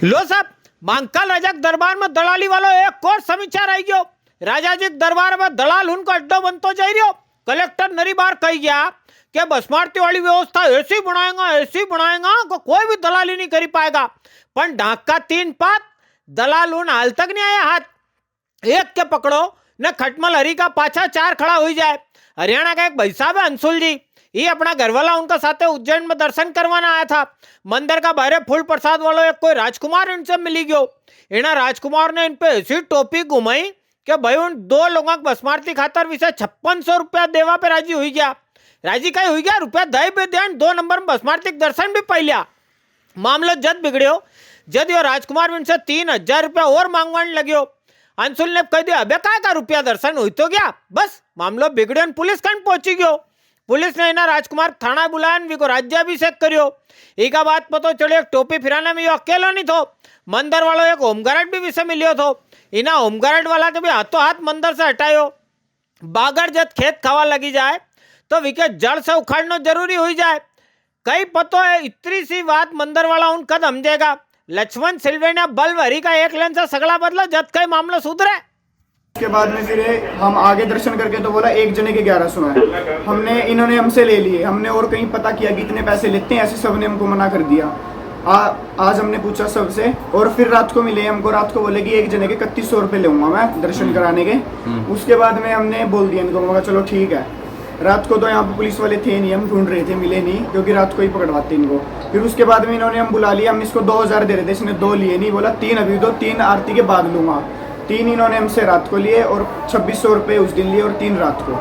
लो साहब, महाकाल रजक दरबार में दलाली वालों एक और समाचार आई गयो। राजाजी दरबार में दलाल उनको अड्डो बनतो जाई रह्यो। कलेक्टर नरी बार कही गया कि बसमारती वाली व्यवस्था ऐसी बनाएगा कि कोई भी दलाली नहीं करी पाएगा। पर ढाका 3 पात दलाल उन हाल तक नहीं आया हाथ। एक के पकड़ो न खटमल हरी का पाछा 4 खड़ा हो जाए। हरियाणा का एक भाई साहब है अंशुल जी, ये अपना घरवाला उनका साथे उज्जैन में दर्शन करवाना आया था। मंदिर का बाहर फूल प्रसाद वालों एक कोई राजकुमार इनसे मिली गयो। इना राजकुमार ने इन पे ऐसी टोपी घुमाई कि भाई उन 2 लोगों को बसमारती खातर विषय 5600 रुपया देवा पे राजी हुई गया। राजी कहीं हुई गया, रुपया दई पे ध्यान 2 नंबर में बसमारती दर्शन भी पाई लिया। मामलो जद बिगड़ियो, जद यो राजकुमार इनसे 3000 रुपया और मांगवाने लग्यो। अंशुल ने कह दिया, अबे का रुपया दर्शन हुई तो गया। बस मामलो बिगड़ियो, पुलिस खंड पहुंची गयो। पुलिस ने इना राजकुमार थाना बुलाया, विको राज्याभिषेक करियो। एका बात पतो चढ़ियो, टोपी फिराने में यो अकेलो नहीं थो। मंदिर वालों एक होमगार्ड भी विषय मिलियो थो। इना होमगार्ड वाला के भी हाथों हाथ मंदिर से हटायो। बागर जब खेत खावा लगी जाए तो विके जड़ से उखाड़ना जरूरी हो जाए। कई पतो है इतनी सी बात मंदिर वाला उन कद समझेगा। लक्ष्मण सिल्वेना बल्ब हरी का एक लेन से सगड़ा बदला, जब कई मामला सुधरे। उसके बाद में फिर हम आगे दर्शन करके तो बोला एक जने के 1100 है। हमने इन्होंने हमसे ले लिए। हमने और कहीं पता किया कि इतने पैसे लेते हैं, ऐसे सब ने हमको मना कर दिया। आज हमने पूछा सबसे और फिर रात को मिले हमको। रात को बोले कि एक जने के 3100 रुपये लूंगा मैं दर्शन कराने के। उसके बाद में हमने बोल दिया इनको, मगर चलो ठीक है। रात को तो यहाँ पे पुलिस वाले थे नहीं, हम ढूंढ रहे थे, मिले नहीं, क्योंकि रात को ही पकड़वाते इनको। फिर उसके बाद में इन्होंने हम बुला लिया। हम इसको 2000 दे रहे थे, इसने 2 लिए नहीं, बोला 3 अभी दो, 3 आरती के बाद लूंगा। 3 इन्होंने हमसे रात को लिए और 2600 रुपये उस दिन लिए और 3 रात को,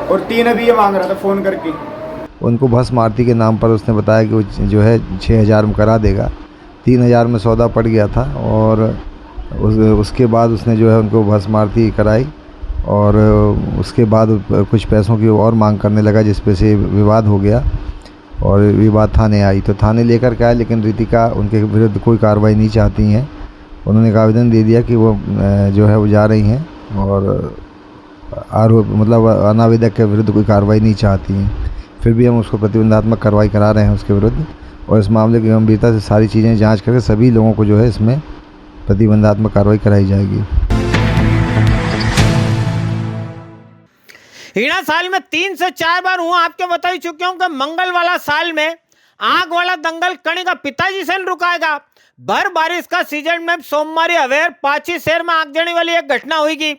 और 3 अभी ये मांग रहा था फ़ोन करके। उनको भस्म आरती के नाम पर उसने बताया कि वो जो है 6000 में करा देगा। 3000 में सौदा पड़ गया था और उसके बाद उसने जो है उनको भस्म आरती कराई और उसके बाद कुछ पैसों की और मांग करने लगा, जिस पे से विवाद हो गया और विवाद थाने आई। तो थाने लेकर के आए, लेकिन रितिका उनके विरुद्ध कोई कार्रवाई नहीं चाहती हैं। उन्होंने एक आवेदन दे दिया कि वो जो है वो जा रही हैं और आरोप मतलब अनावेदक के विरुद्ध कोई कार्रवाई नहीं चाहती हैं। फिर भी हम उसको प्रतिबंधात्मक कार्रवाई करा रहे हैं उसके विरुद्ध, और इस मामले की गंभीरता से सारी चीज़ें जांच करके सभी लोगों को जो है इसमें प्रतिबंधात्मक कार्रवाई कराई जाएगी। हिना साल में 3 से 4 बार हूँ आपके बता ही चुकी हूँ कि मंगल वाला साल में आग वाला दंगल कणी का पिताजी से रुकाएगा। भर बारिश का सीजन में सोमवारी अवेर पाची शहर में आगजनी वाली एक घटना हुईगी।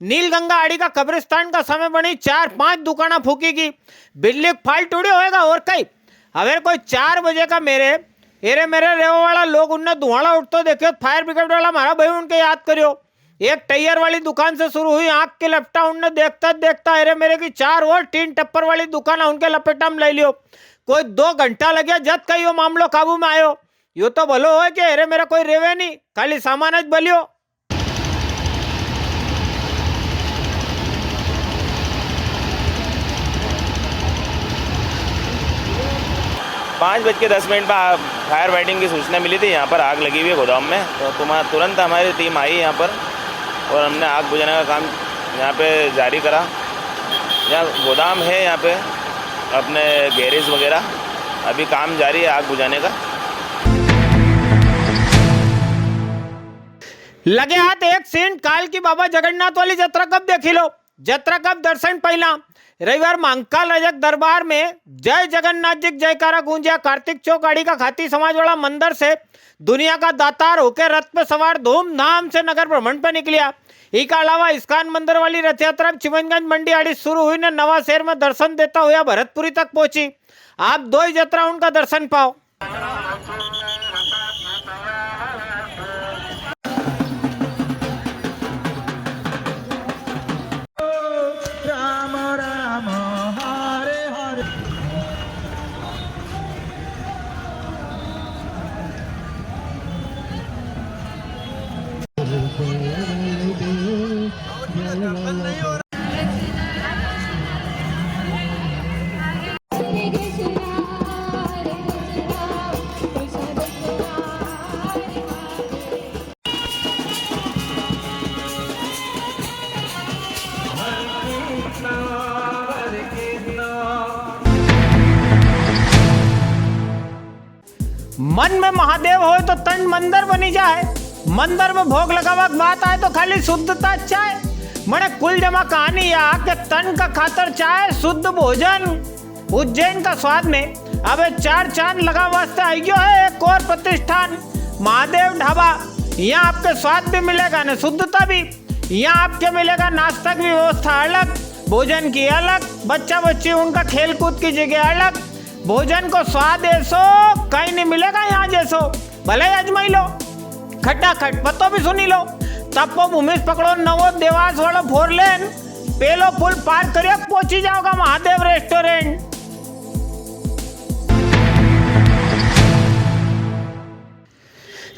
नीलगंगा आड़ी का कब्रिस्तान का समय बनी 4-5 दुकाना फूकीगी। बिजली फाल्ट टूटी होएगा और कई अवेर कोई 4 बजे का मेरे रेवा वाला लोग उनने धुआं उठते देखे। फायर ब्रिगेड वाला मारा भाई उनके याद करियो। एक टायर वाली दुकान से शुरू हुई आग के लपटा, उनने देखता देखता अरे मेरे की 4 और 3 टप्पर वाली दुकान उनके लपेटा में ले लियो। कोई 2 घंटा लगे जब कई वो मामलो काबू में आयो। यो तो भलो हो कि अरे मेरा कोई रेवे नहीं, खाली सामान ज बलियो। 5:10 पर फायर फाइटिंग की सूचना मिली थी। यहाँ पर आग लगी हुई है गोदाम में, तो तुरंत हमारी टीम आई यहाँ पर और हमने आग बुझाने का काम यहाँ पे जारी करा। यहाँ गोदाम है, यहाँ पे अपने गैरेज वगैरह, अभी काम जारी है आग बुझाने का। लगे हाथ एक सीन काल की बाबा जगन्नाथ वाली जत्रा कब देखी लो। जत्रा कब दर्शन पहला रविवार महाकाल रजक दरबार में जय जगन्नाथ जी जयकारा गूंजा। कार्तिक चौक आड़ी का खाती समाज वाला मंदिर से दुनिया का दातार होकर रथ पे सवार धूमधाम से नगर भ्रमण पे निकलिया। इसके अलावा इस्कान मंदिर वाली रथ यात्रा चिमनगंज मंडी आड़ी शुरू हुई ने नवा शहर में दर्शन देता हुआ भरतपुरी तक पहुंची। आप 2 ही जत्रा उनका दर्शन पाओ। मन में महादेव हो तो तन मंदिर बनी जाए, मंदिर में भोग लगावा बात आए तो खाली शुद्धता चाहे। मने कुल जमा कहानी या के तन का खातर चाहे शुद्ध भोजन। उज्जैन का स्वाद में अब 4 चांद लगा वास्ते आई गयो है एक और प्रतिष्ठान महादेव ढाबा। यहाँ आपके स्वाद भी मिलेगा न शुद्धता भी। यहाँ आपके मिलेगा नाश्ता की व्यवस्था अलग, भोजन की अलग, बच्चा बच्ची उनका खेल कूद की जगह अलग। भोजन को स्वाद ऐसो कहीं नहीं मिलेगा यहाँ जैसो। भले अजमाई लो, खट्टा खट पत्तो भी सुनी लो। तपो भूमिस पकड़ो नवो देवास वालो फोर लेन, पेलो पुल पार करियो पहुंची जाओगा महादेव रेस्टोरेंट।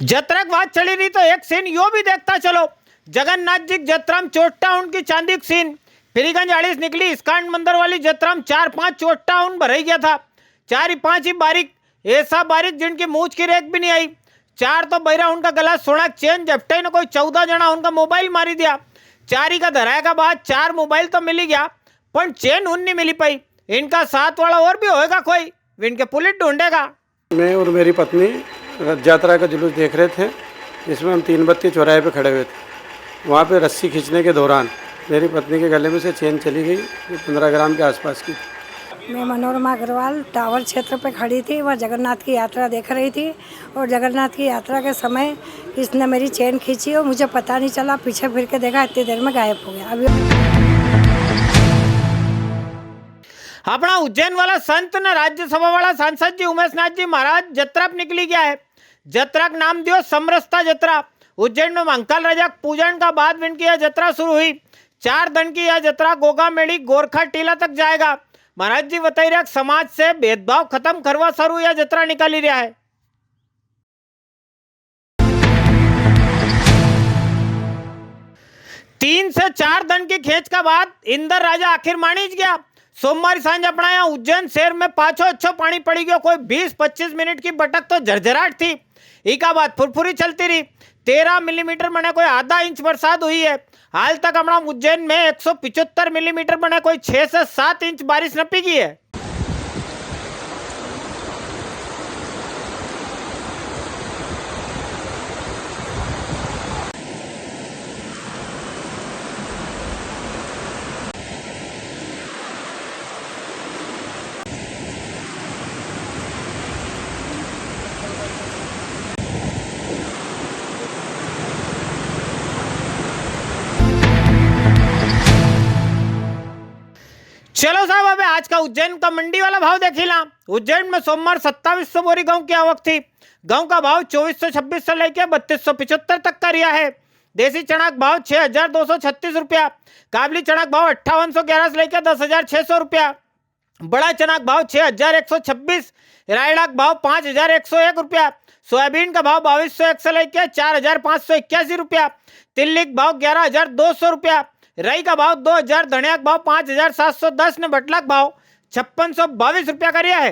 जत्रा की बात चली रही तो एक सीन यो भी देखता चलो। जगन्नाथ जी जत्रा में चोटा उनकी चांदी की सीन। फिरीगंज आड़ीस निकली इस्कान मंदिर वाली जत्रा में 4-5 चोटा उन भराई गया था। 4-5 ही बारीक, ऐसा बारीक जिनकी मूछ की रेख भी नहीं आई। 4 तो बैरा उनका गला सोना चेन झपटे न कोई 14 जना उनका मोबाइल मारी दिया। 4 ही का धराया का बाद 4 मोबाइल तो मिली गया पर चेन उन नहीं मिली पाई। इनका साथ वाला और भी होएगा कोई, इनके पुलिस ढूंढेगा। मैं और मेरी पत्नी रथ यात्रा का जुलूस देख रहे थे, जिसमें हम 3 बत्ती चौराहे पे खड़े हुए थे। वहाँ पे रस्सी खींचने के दौरान मेरी पत्नी के गले में से चेन चली गई, 15 ग्राम के आसपास की। मैं मनोरमा अग्रवाल टावर क्षेत्र पे खड़ी थी, वह जगन्नाथ की यात्रा देख रही थी और जगन्नाथ की यात्रा के समय इसने मेरी चेन खींची और मुझे पता नहीं चला। पीछे फिर के देखा, इतनी देर में गायब हो गया। अभी अपना उज्जैन वाला संत न राज्यसभा वाला सांसद जी उमेश नाथ जी महाराज जत्रा निकली गया है। जत्रा का नाम दियो समरसता जत्रा। उज्जैन में मंगल राजा पूजन का बाद विन की यह जत्रा शुरू हुई। 4 दिन की यह जत्रा गोगा मेड़ी गोरखा टीला तक जाएगा। महाराज जी बताई रहे समाज से भेदभाव खत्म करवा शुरू यह जत्रा निकाली रहा है। तीन से 4 दिन की खेच का बाद इंदर राजा आखिर मानीज गया। सोमवार सांझ अपना यहाँ उज्जैन शहर में पाछो अच्छो पानी पड़ी गयो। कोई 20-25 मिनट की बटक तो झरझराहट थी। इका बाद फुरफुरी चलती रही। 13 मिलीमीटर बने कोई आधा इंच बरसात हुई है। हाल तक अपना उज्जैन में 175 मिलीमीटर बने कोई 6 से 7 इंच बारिश नपी की है। चलो साहब अब आज का उज्जैन का मंडी वाला भाव देखी ला। उज्जैन में सोमवार 2700 बोरी गेहूं की आवक थी। गेहूं का भाव 2426 से लेकर 3275 तक का रिया है। देसी चना का भाव 6236 रुपया। काबली चना का भाव 5811 से लेकर 10600 रुपया। बड़ा चना का भाव 6126। रायड़ा का भाव 5101 रुपया। सोयाबीन का भाव 2201 से लेकर 4581 रुपया। तिल्ली का भाव 11200 रुपया। रई का भाव 2000, धनिया का भाव 5710 ने बटला का भाव 5622 रुपया का रिया है।